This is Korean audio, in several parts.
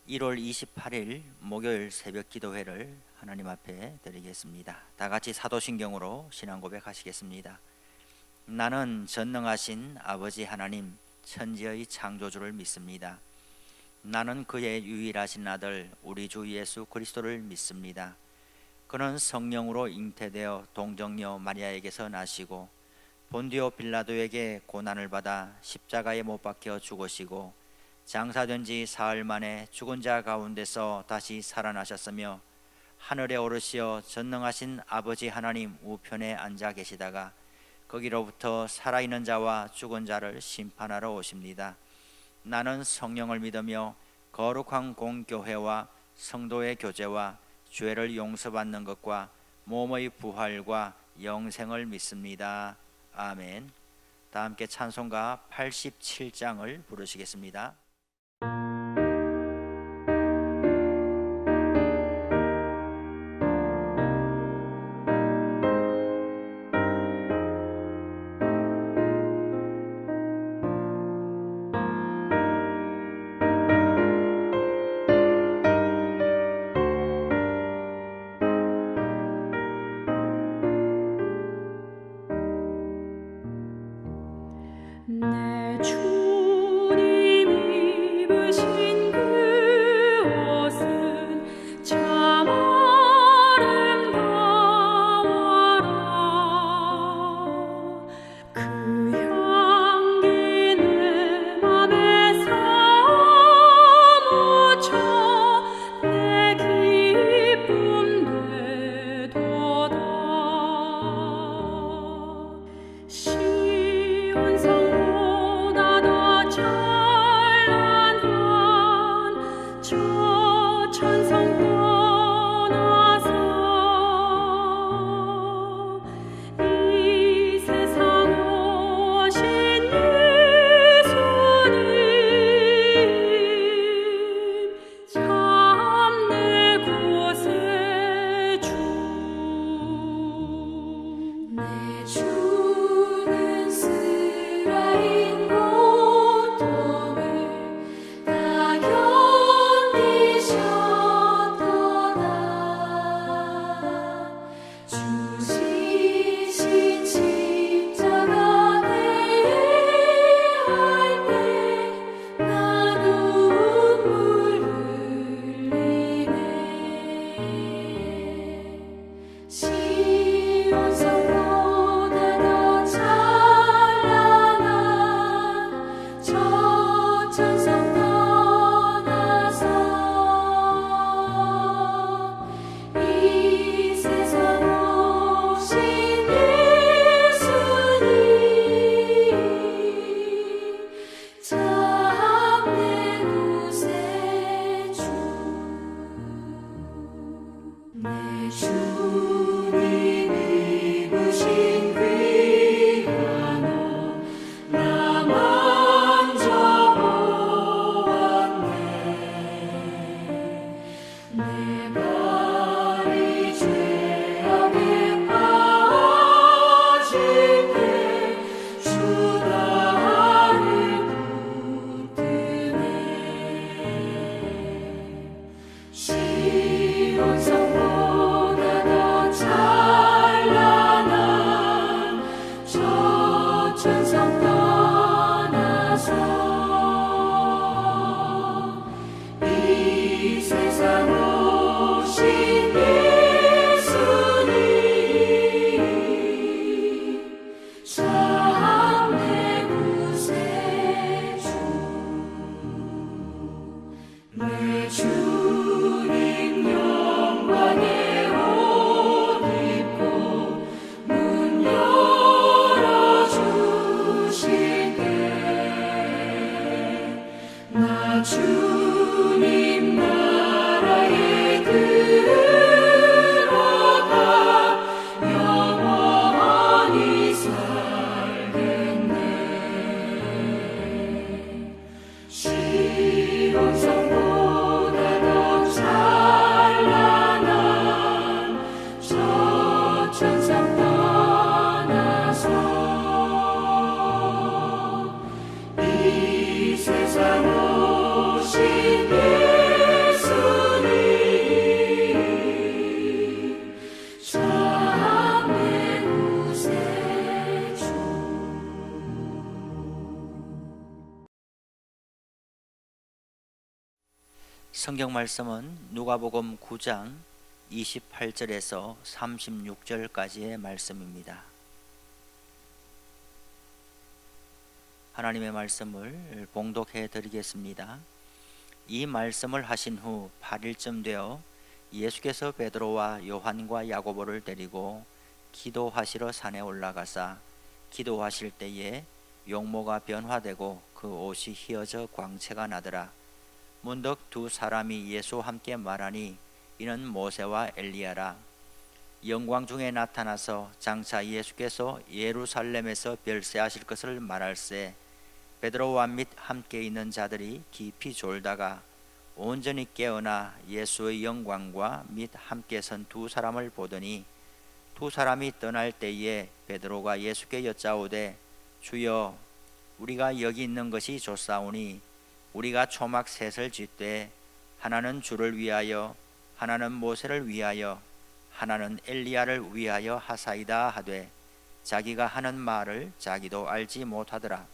1월 28일 목요일 새벽 기도회를 하나님 앞에 드리겠습니다. 다 같이 사도신경으로 신앙 고백하시겠습니다. 나는 전능하신 아버지 하나님 천지의 창조주를 믿습니다. 나는 그의 유일하신 아들 우리 주 예수 그리스도를 믿습니다. 그는 성령으로 잉태되어 동정녀 마리아에게서 나시고 본디오 빌라도에게 고난을 받아 십자가에 못 박혀 죽으시고 장사된 지 사흘 만에 죽은 자 가운데서 다시 살아나셨으며 하늘에 오르시어 전능하신 아버지 하나님 우편에 앉아 계시다가 거기로부터 살아있는 자와 죽은 자를 심판하러 오십니다. 나는 성령을 믿으며 거룩한 공교회와 성도의 교제와 죄를 용서받는 것과 몸의 부활과 영생을 믿습니다. 아멘. 다 함께 찬송가 87장을 부르시겠습니다. 내 주님 입으신 그 옷은 참 아름다워라. 그 향기 내 맘에 사무쳐 내 기쁨 되도다. 시온성보다 더 찬란한 저 천성 떠나서 이 세상 오신 예수님 참 내 곳의 주. 내 주는 쓰라린 고통을 다 견디셨도다. 주시신 십자가 대할 때 나 눈물 흘리네. 시온성보다 더 찬란한 저 천성 떠나서 이 세상 오신 예수님 참 내 곳의 주. 내 주님 입으신 귀한 옷 나 먼저 보았네. 내 발이 죄악에 빠질 때 주 나를 붙드네. 시온성보다 더 찬란한 저 천성 떠나서 이 세상 오신 예수님 참 내 곳의 주. 내 주님 영광의 옷 입고 문 열어주실 때 나 주님 나라에 들어가 영원히 살겠네. 시온성보다 더 찬란한 저 천성 떠나서 이 세상 오신 성경 말씀은 누가복음 9장 28절에서 36절까지의 말씀입니다. 하나님의 말씀을 봉독해 드리겠습니다. 이 말씀을 하신 후 8일쯤 되어 예수께서 베드로와 요한과 야고보를 데리고 기도하시러 산에 올라가사 기도하실 때에 용모가 변화되고 그 옷이 휘어져 광채가 나더라. 문득 두 사람이 예수와 함께 말하니 이는 모세와 엘리야라. 영광 중에 나타나서 장차 예수께서 예루살렘에서 별세하실 것을 말할세 베드로와 및 함께 있는 자들이 깊이 졸다가 온전히 깨어나 예수의 영광과 및 함께 선 두 사람을 보더니 두 사람이 떠날 때에 베드로가 예수께 여짜오되 주여 우리가 여기 있는 것이 좋사오니 우리가 초막 셋을 짓되 하나는 주를 위하여 하나는 모세를 위하여 하나는 엘리야를 위하여 하사이다 하되 자기가 하는 말을 자기도 알지 못하더라.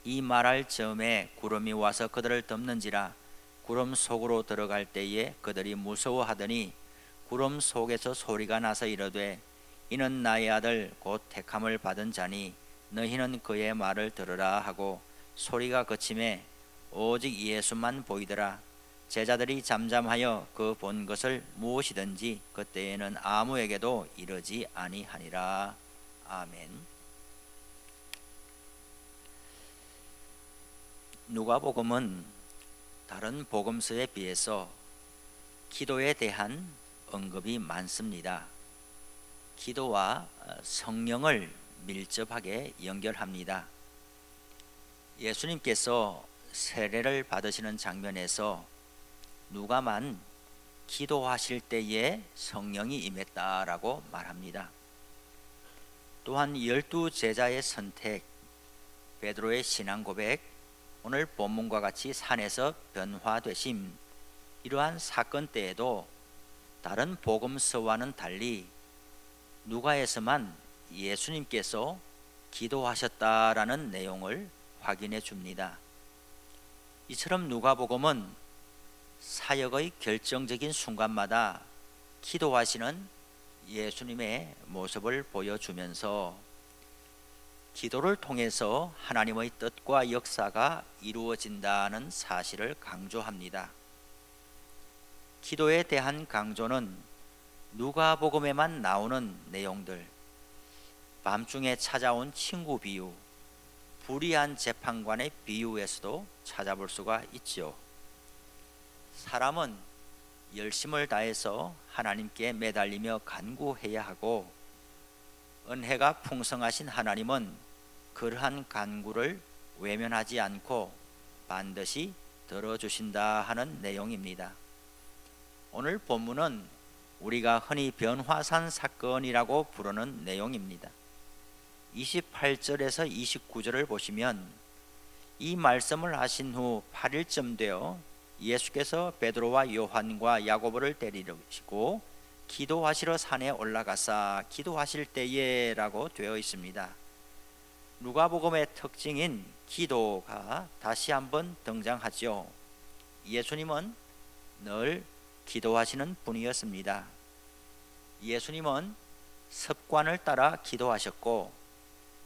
이 말할 즈음에 구름이 와서 그들을 덮는지라. 구름 속으로 들어갈 때에 그들이 무서워하더니 구름 속에서 소리가 나서 이르되 이는 나의 아들 곧 택함을 받은 자니 너희는 그의 말을 들으라 하고 소리가 그침에 오직 예수만 보이더라. 제자들이 잠잠하여 그 본 것을 무엇이든지 그때에는 아무에게도 이르지 아니하니라. 아멘. 누가복음은 다른 복음서에 비해서 기도에 대한 언급이 많습니다. 기도와 성령을 밀접하게 연결합니다. 예수님께서 세례를 받으시는 장면에서 누가만 기도하실 때에 성령이 임했다라고 말합니다. 또한 12 제자의 선택, 베드로의 신앙 고백, 오늘 본문과 같이 산에서 변화되심, 이러한 사건 때에도 다른 복음서와는 달리 누가에서만 예수님께서 기도하셨다라는 내용을 확인해 줍니다. 이처럼 누가복음은 사역의 결정적인 순간마다 기도하시는 예수님의 모습을 보여주면서 기도를 통해서 하나님의 뜻과 역사가 이루어진다는 사실을 강조합니다. 기도에 대한 강조는 누가복음에만 나오는 내용들, 밤중에 찾아온 친구 비유, 불의한 재판관의 비유에서도 찾아볼 수가 있죠. 사람은 열심을 다해서 하나님께 매달리며 간구해야 하고 은혜가 풍성하신 하나님은 그러한 간구를 외면하지 않고 반드시 들어주신다 하는 내용입니다. 오늘 본문은 우리가 흔히 변화산 사건이라고 부르는 내용입니다. 28절에서 29절을 보시면 이 말씀을 하신 후 8일쯤 되어 예수께서 베드로와 요한과 야고보를 데리시고 기도하시러 산에 올라가사 기도하실 때에 라고 되어 있습니다. 누가복음의 특징인 기도가 다시 한번 등장하죠. 예수님은 늘 기도하시는 분이었습니다. 예수님은 습관을 따라 기도하셨고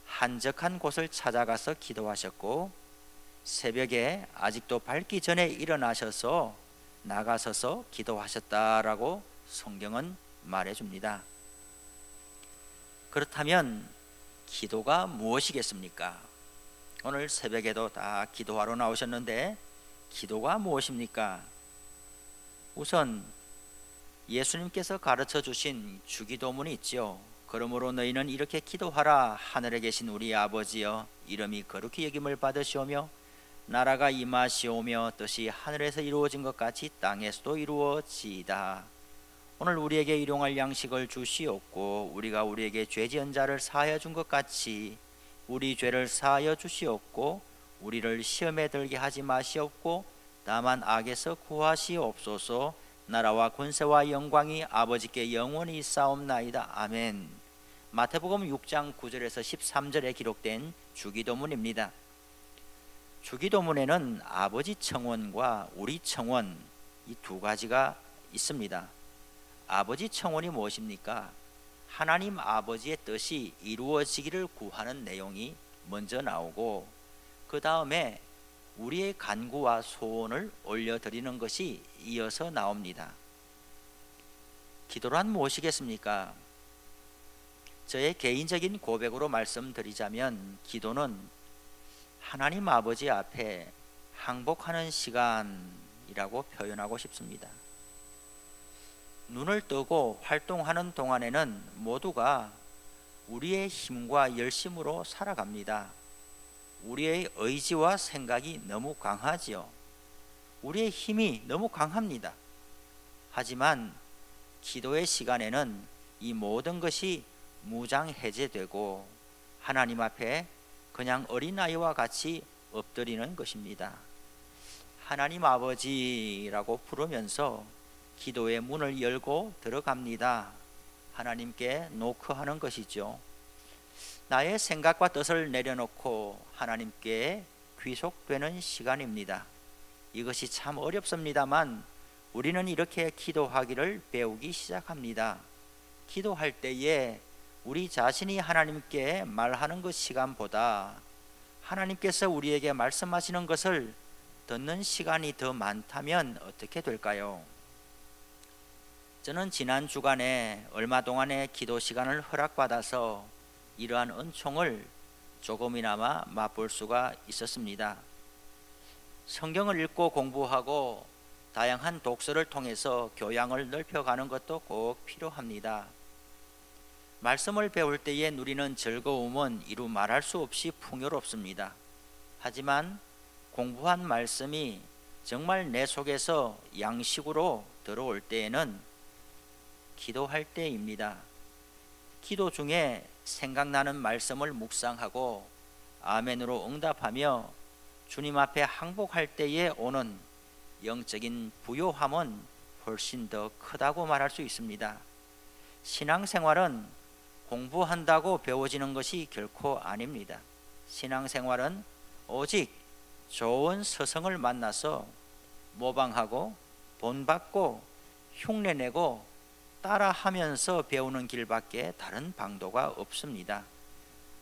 한적한 곳을 찾아가서 기도하셨고 새벽에 아직도 밝기 전에 일어나셔서 나가서서 기도하셨다라고 성경은 말해줍니다. 그렇다면 기도가 무엇이겠습니까? 오늘 새벽에도 다 기도하러 나오셨는데 기도가 무엇입니까? 우선 예수님께서 가르쳐 주신 주기도문이 있지요. 그러므로 너희는 이렇게 기도하라. 하늘에 계신 우리 아버지여, 이름이 거룩히 여김을 받으시오며 나라가 임하시오며 뜻이 하늘에서 이루어진 것 같이 땅에서도 이루어지이다. 오늘 우리에게 일용할 양식을 주시옵고 우리가 우리에게 죄 지은 자를 사하여 준 것 같이 우리 죄를 사하여 주시옵고 우리를 시험에 들게 하지 마시옵고 다만 악에서 구하시옵소서. 나라와 권세와 영광이 아버지께 영원히 있사옵나이다. 아멘. 마태복음 6장 9절에서 13절에 기록된 주기도문입니다. 주기도문에는 아버지 청원과 우리 청원 이 두 가지가 있습니다. 아버지 청원이 무엇입니까? 하나님 아버지의 뜻이 이루어지기를 구하는 내용이 먼저 나오고 그 다음에 우리의 간구와 소원을 올려드리는 것이 이어서 나옵니다. 기도란 무엇이겠습니까? 저의 개인적인 고백으로 말씀드리자면 기도는 하나님 아버지 앞에 항복하는 시간이라고 표현하고 싶습니다. 눈을 뜨고 활동하는 동안에는 모두가 우리의 힘과 열심으로 살아갑니다. 우리의 의지와 생각이 너무 강하지요. 우리의 힘이 너무 강합니다. 하지만 기도의 시간에는 이 모든 것이 무장해제되고 하나님 앞에 그냥 어린아이와 같이 엎드리는 것입니다. 하나님 아버지라고 부르면서 기도의 문을 열고 들어갑니다. 하나님께 노크하는 것이죠. 나의 생각과 뜻을 내려놓고 하나님께 귀속되는 시간입니다. 이것이 참 어렵습니다만 우리는 이렇게 기도하기를 배우기 시작합니다. 기도할 때에 우리 자신이 하나님께 말하는 것 시간보다 하나님께서 우리에게 말씀하시는 것을 듣는 시간이 더 많다면 어떻게 될까요? 저는 지난 주간에 얼마 동안의 기도 시간을 허락받아서 이러한 은총을 조금이나마 맛볼 수가 있었습니다. 성경을 읽고 공부하고 다양한 독서를 통해서 교양을 넓혀가는 것도 꼭 필요합니다. 말씀을 배울 때에 누리는 즐거움은 이루 말할 수 없이 풍요롭습니다. 하지만 공부한 말씀이 정말 내 속에서 양식으로 들어올 때에는 기도할 때입니다. 기도 중에 생각나는 말씀을 묵상하고 아멘으로 응답하며 주님 앞에 항복할 때에 오는 영적인 부요함은 훨씬 더 크다고 말할 수 있습니다. 신앙생활은 공부한다고 배워지는 것이 결코 아닙니다. 신앙생활은 오직 좋은 스승을 만나서 모방하고 본받고 흉내내고 따라하면서 배우는 길밖에 다른 방도가 없습니다.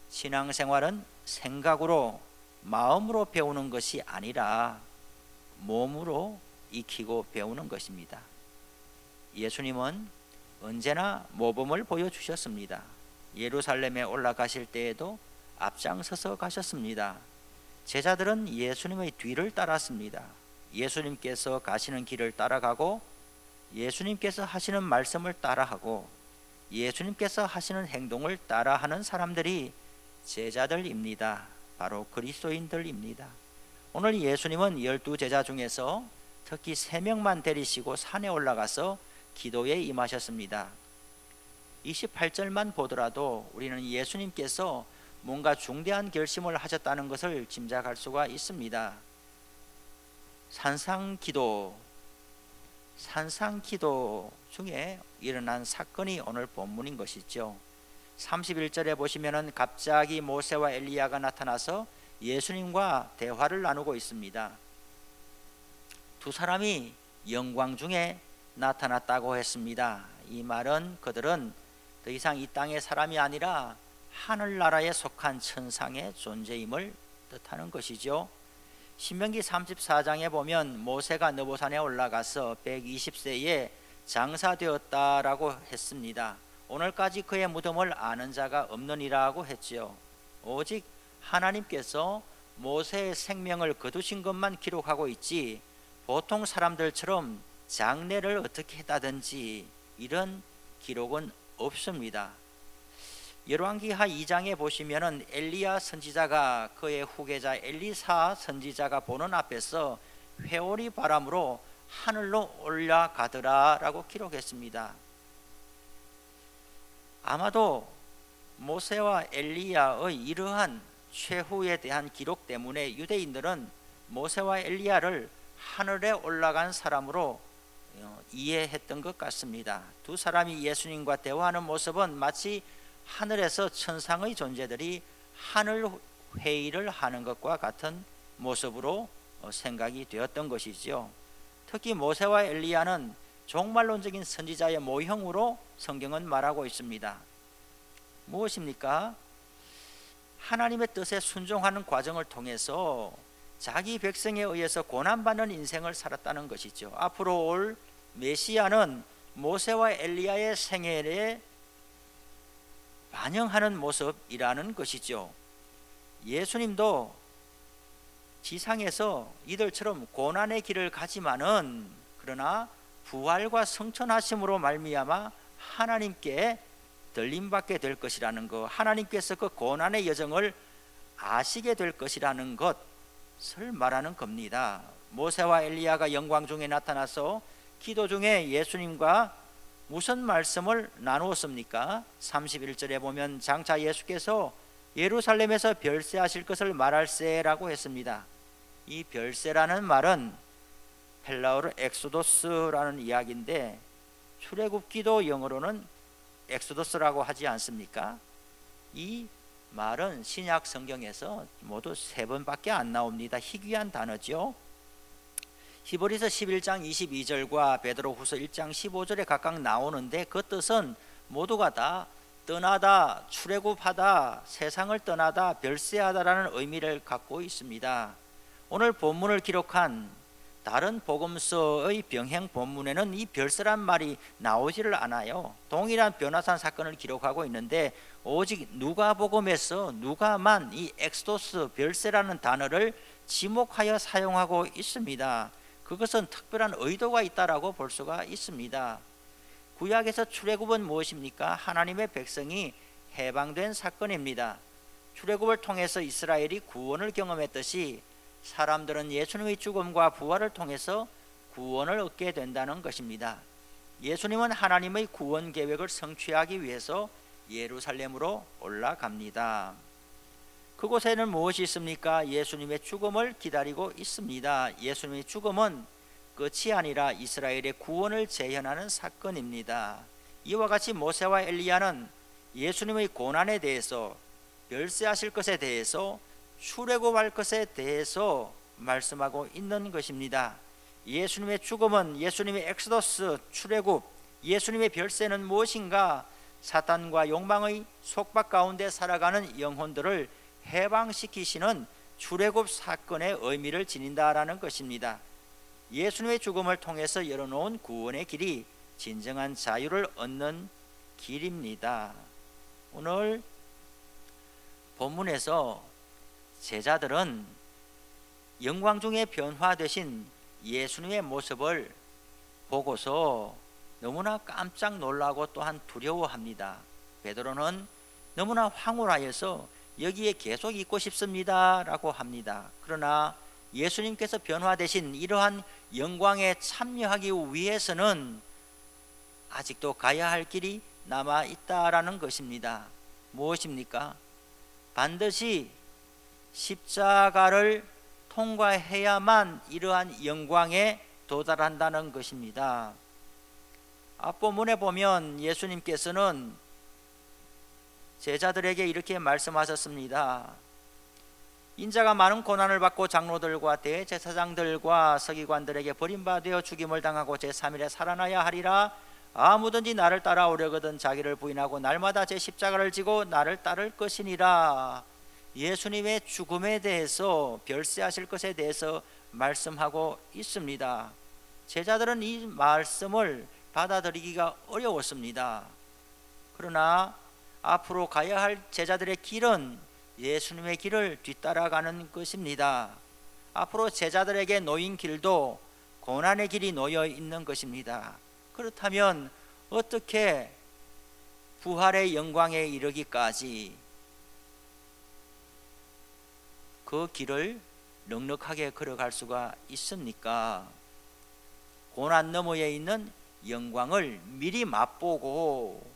신앙생활은 생각으로 마음으로 배우는 것이 아니라 몸으로 익히고 배우는 것입니다. 예수님은 언제나 모범을 보여주셨습니다. 예루살렘에 올라가실 때에도 앞장서서 가셨습니다. 제자들은 예수님의 뒤를 따랐습니다. 예수님께서 가시는 길을 따라가고 예수님께서 하시는 말씀을 따라하고 예수님께서 하시는 행동을 따라하는 사람들이 제자들입니다. 바로 그리스도인들입니다. 오늘 예수님은 12제자 중에서 특히 3명만 데리시고 산에 올라가서 기도에 임하셨습니다. 28절만 보더라도 우리는 예수님께서 뭔가 중대한 결심을 하셨다는 것을 짐작할 수가 있습니다. 산상기도 중에 일어난 사건이 오늘 본문인 것이죠. 31절에 보시면은 갑자기 모세와 엘리야가 나타나서 예수님과 대화를 나누고 있습니다. 두 사람이 영광 중에 나타났다고 했습니다. 이 말은 그들은 더 이상 이 땅의 사람이 아니라 하늘나라에 속한 천상의 존재임을 뜻하는 것이죠. 신명기 34장에 보면 모세가 느보산에 올라가서 120세에 장사되었다라고 했습니다. 오늘까지 그의 무덤을 아는 자가 없느니라고 했지요. 오직 하나님께서 모세의 생명을 거두신 것만 기록하고 있지 보통 사람들처럼 장례를 어떻게 했다든지 이런 기록은 없습니다. 열왕기하 2장에 보시면은 엘리야 선지자가 그의 후계자 엘리사 선지자가 보는 앞에서 회오리 바람으로 하늘로 올라가더라라고 기록했습니다. 아마도 모세와 엘리야의 이러한 최후에 대한 기록 때문에 유대인들은 모세와 엘리야를 하늘에 올라간 사람으로 이해했던 것 같습니다. 두 사람이 예수님과 대화하는 모습은 마치 하늘에서 천상의 존재들이 하늘 회의를 하는 것과 같은 모습으로 생각이 되었던 것이죠. 특히 모세와 엘리야는 종말론적인 선지자의 모형으로 성경은 말하고 있습니다. 무엇입니까? 하나님의 뜻에 순종하는 과정을 통해서 자기 백성에 의해서 고난받는 인생을 살았다는 것이죠. 앞으로 올 메시아는 모세와 엘리야의 생애에 반영하는 모습이라는 것이죠. 예수님도 지상에서 이들처럼 고난의 길을 가지만은 그러나 부활과 성천하심으로 말미암아 하나님께 들림받게 될 것이라는 것, 하나님께서 그 고난의 여정을 아시게 될 것이라는 것을 말하는 겁니다. 모세와 엘리야가 영광 중에 나타나서 기도 중에 예수님과 무슨 말씀을 나누었습니까? 31절에 보면 장차 예수께서 예루살렘에서 별세하실 것을 말할세라고 했습니다. 이 별세라는 말은 헬라어로 엑소도스라는 이야기인데 출애굽기도 영어로는 엑소도스라고 하지 않습니까? 이 말은 신약 성경에서 모두 3번밖에 안 나옵니다. 희귀한 단어죠. 히브리서 11장 22절과 베드로후서 1장 15절에 각각 나오는데 그 뜻은 모두가 다 떠나다, 출애굽하다, 세상을 떠나다, 별세하다라는 의미를 갖고 있습니다. 오늘 본문을 기록한 다른 복음서의 병행 본문에는 이 별세란 말이 나오지를 않아요. 동일한 변화산 사건을 기록하고 있는데 오직 누가복음에서 누가만 이 엑소도스 별세라는 단어를 지목하여 사용하고 있습니다. 그것은 특별한 의도가 있다라고 볼 수가 있습니다. 구약에서 출애굽은 무엇입니까? 하나님의 백성이 해방된 사건입니다. 출애굽을 통해서 이스라엘이 구원을 경험했듯이 사람들은 예수님의 죽음과 부활을 통해서 구원을 얻게 된다는 것입니다. 예수님은 하나님의 구원 계획을 성취하기 위해서 예루살렘으로 올라갑니다. 그곳에는 무엇이 있습니까? 예수님의 죽음을 기다리고 있습니다. 예수님의 죽음은 끝이 아니라 이스라엘의 구원을 재현하는 사건입니다. 이와 같이 모세와 엘리야는 예수님의 고난에 대해서, 별세하실 것에 대해서, 출애굽할 것에 대해서 말씀하고 있는 것입니다. 예수님의 죽음은, 예수님의 엑소도스, 출애굽, 예수님의 별세는 무엇인가? 사탄과 욕망의 속박 가운데 살아가는 영혼들을 해방시키시는 출애굽 사건의 의미를 지닌다라는 것입니다. 예수님의 죽음을 통해서 열어놓은 구원의 길이 진정한 자유를 얻는 길입니다. 오늘 본문에서 제자들은 영광 중에 변화되신 예수님의 모습을 보고서 너무나 깜짝 놀라고 또한 두려워합니다. 베드로는 너무나 황홀하여서 여기에 계속 있고 싶습니다 라고 합니다. 그러나 예수님께서 변화되신 이러한 영광에 참여하기 위해서는 아직도 가야 할 길이 남아 있다라는 것입니다. 무엇입니까? 반드시 십자가를 통과해야만 이러한 영광에 도달한다는 것입니다. 앞부분에 보면 예수님께서는 제자들에게 이렇게 말씀하셨습니다. 인자가 많은 고난을 받고 장로들과 대제사장들과 서기관들에게 버림받아 죽임을 당하고 제3일에 살아나야 하리라. 아무든지 나를 따라오려거든 자기를 부인하고 날마다 제 십자가를 지고 나를 따를 것이니라. 예수님의 죽음에 대해서, 별세하실 것에 대해서 말씀하고 있습니다. 제자들은 이 말씀을 받아들이기가 어려웠습니다. 그러나 앞으로 가야 할 제자들의 길은 예수님의 길을 뒤따라가는 것입니다. 앞으로 제자들에게 놓인 길도 고난의 길이 놓여 있는 것입니다. 그렇다면 어떻게 부활의 영광에 이르기까지 그 길을 넉넉하게 걸어갈 수가 있습니까? 고난 너머에 있는 영광을 미리 맛보고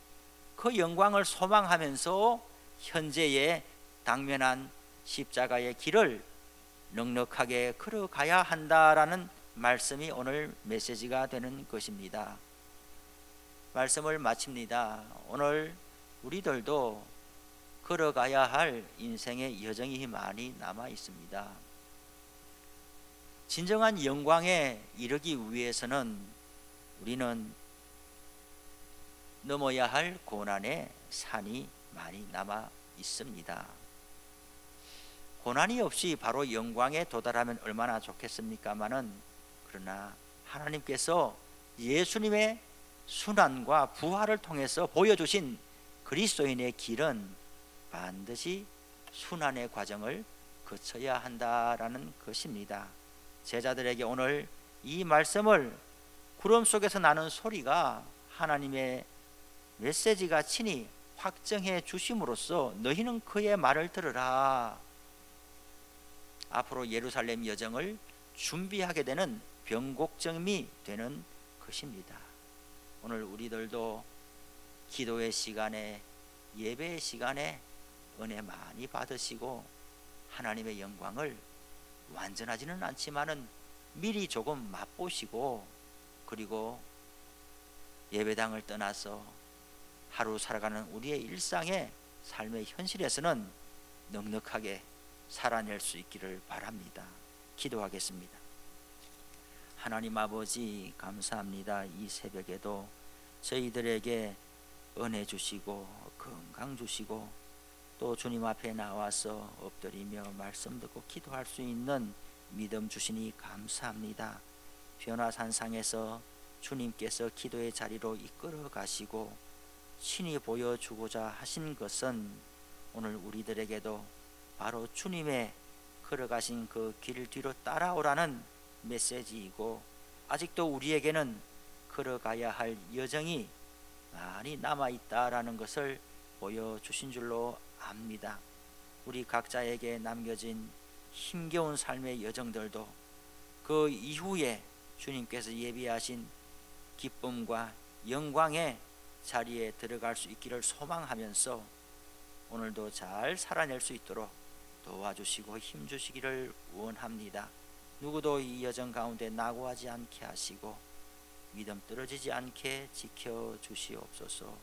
그 영광을 소망하면서 현재의 당면한 십자가의 길을 넉넉하게 걸어가야 한다라는 말씀이 오늘 메시지가 되는 것입니다. 말씀을 마칩니다. 오늘 우리들도 걸어가야 할 인생의 여정이 많이 남아 있습니다. 진정한 영광에 이르기 위해서는 우리는 넘어야 할 고난의 산이 많이 남아 있습니다. 고난이 없이 바로 영광에 도달하면 얼마나 좋겠습니까마는, 그러나 하나님께서 예수님의 순환과 부활을 통해서 보여주신 그리스도인의 길은 반드시 순환의 과정을 거쳐야 한다라는 것입니다. 제자들에게 오늘 이 말씀을 구름 속에서 나는 소리가 하나님의 메시지가 친히 확정해 주심으로써 너희는 그의 말을 들으라, 앞으로 예루살렘 여정을 준비하게 되는 변곡점이 되는 것입니다. 오늘 우리들도 기도의 시간에, 예배의 시간에 은혜 많이 받으시고 하나님의 영광을 완전하지는 않지만은 미리 조금 맛보시고, 그리고 예배당을 떠나서 하루 살아가는 우리의 일상의 삶의 현실에서는 넉넉하게 살아낼 수 있기를 바랍니다. 기도하겠습니다. 하나님 아버지, 감사합니다. 이 새벽에도 저희들에게 은혜 주시고 건강 주시고 또 주님 앞에 나와서 엎드리며 말씀 듣고 기도할 수 있는 믿음 주시니 감사합니다. 변화산상에서 주님께서 기도의 자리로 이끌어 가시고 친히 보여주고자 하신 것은 오늘 우리들에게도 바로 주님의 걸어가신 그 길 뒤로 따라오라는 메시지이고, 아직도 우리에게는 걸어가야 할 여정이 많이 남아있다라는 것을 보여주신 줄로 압니다. 우리 각자에게 남겨진 힘겨운 삶의 여정들도 그 이후에 주님께서 예비하신 기쁨과 영광의 자리에 들어갈 수 있기를 소망하면서 오늘도 잘 살아낼 수 있도록 도와주시고 힘주시기를 원합니다. 누구도 이 여정 가운데 낙오하지 않게 하시고 믿음 떨어지지 않게 지켜주시옵소서.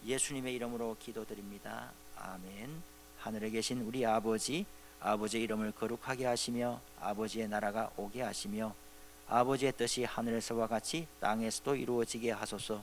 예수님의 이름으로 기도드립니다. 아멘. 하늘에 계신 우리 아버지, 아버지의 이름을 거룩하게 하시며 아버지의 나라가 오게 하시며 아버지의 뜻이 하늘에서와 같이 땅에서도 이루어지게 하소서.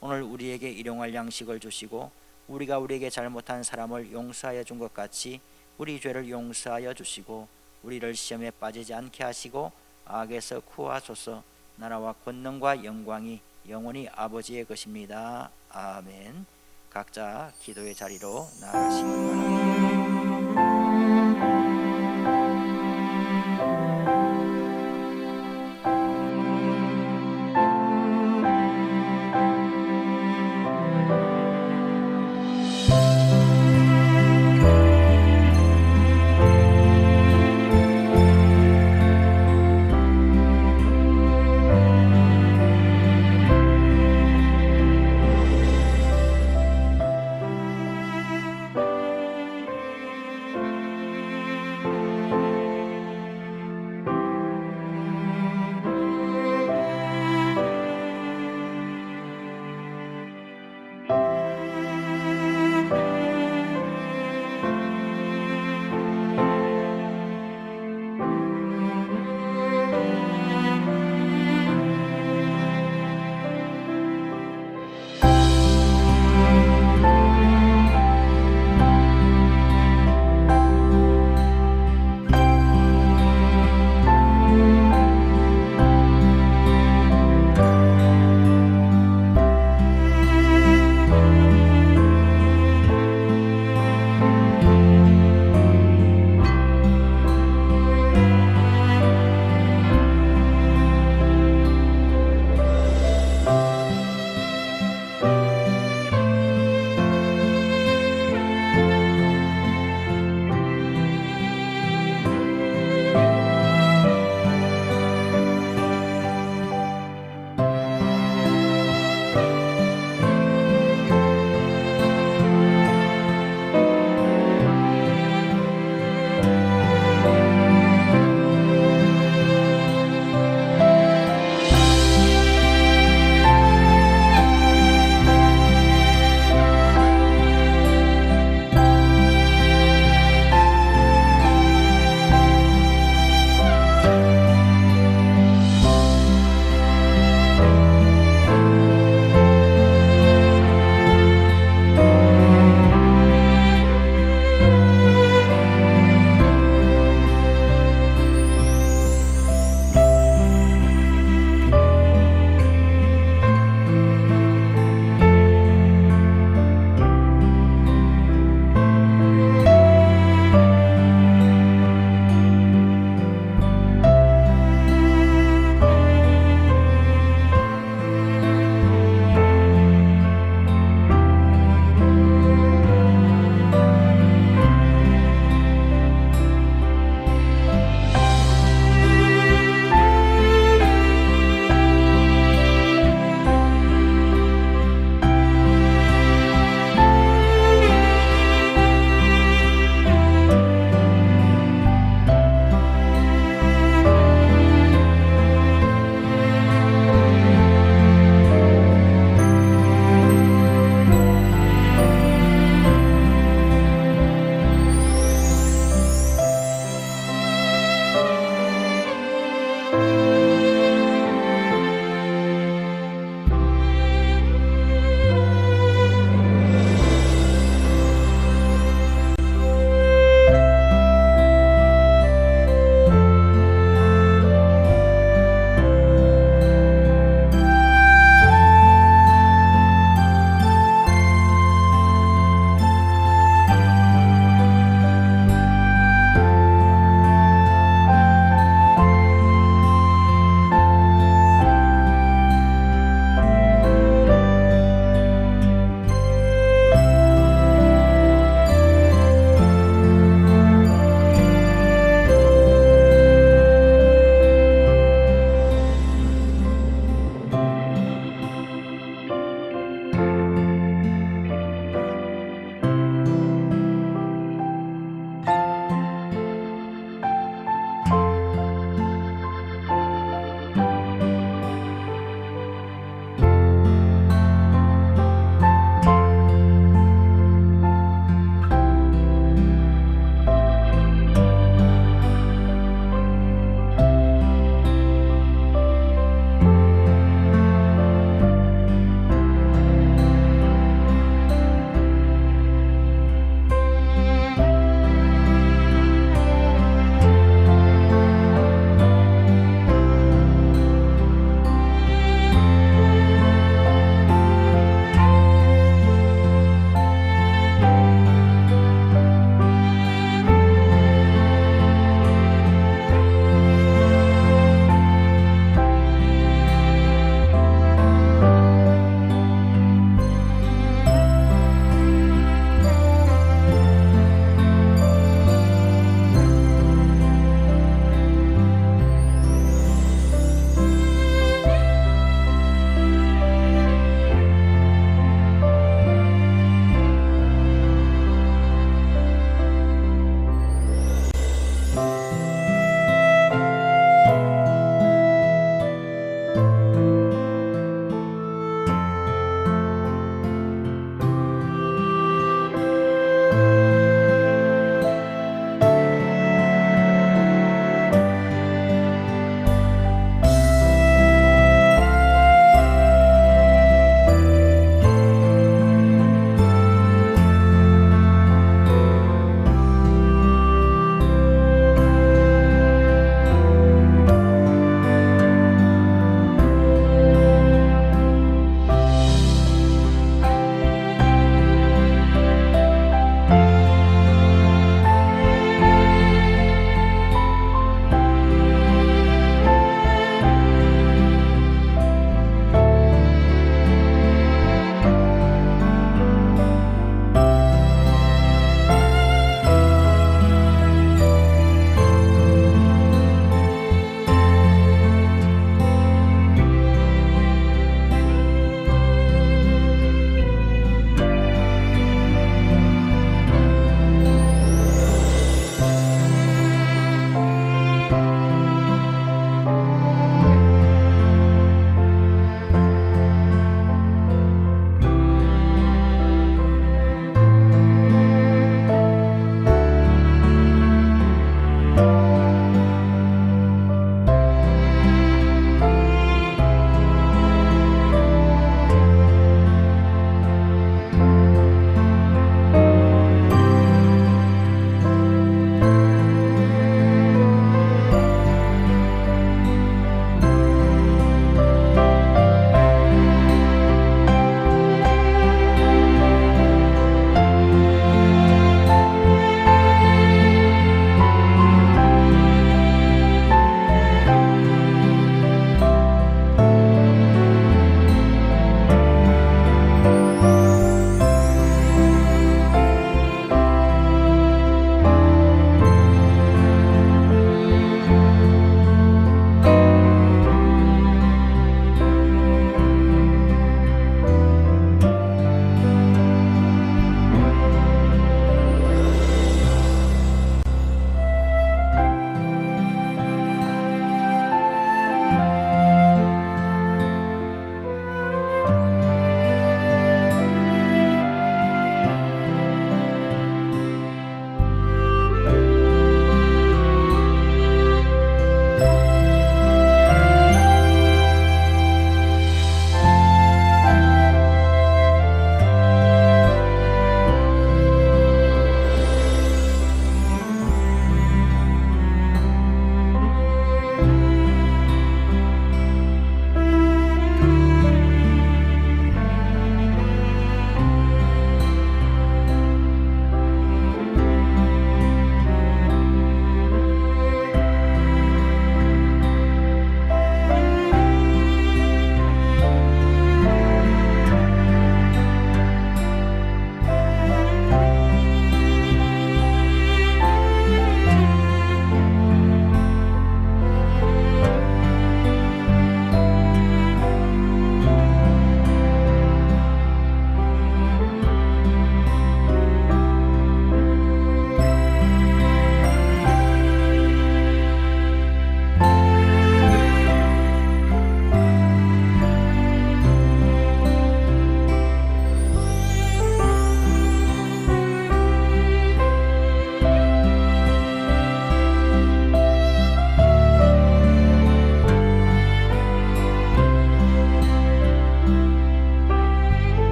오늘 우리에게 일용할 양식을 주시고 우리가 우리에게 잘못한 사람을 용서하여 준 것 같이 우리 죄를 용서하여 주시고 우리를 시험에 빠지지 않게 하시고 악에서 구하소서. 나라와 권능과 영광이 영원히 아버지의 것입니다. 아멘. 각자 기도의 자리로 나아가시기 바랍니다.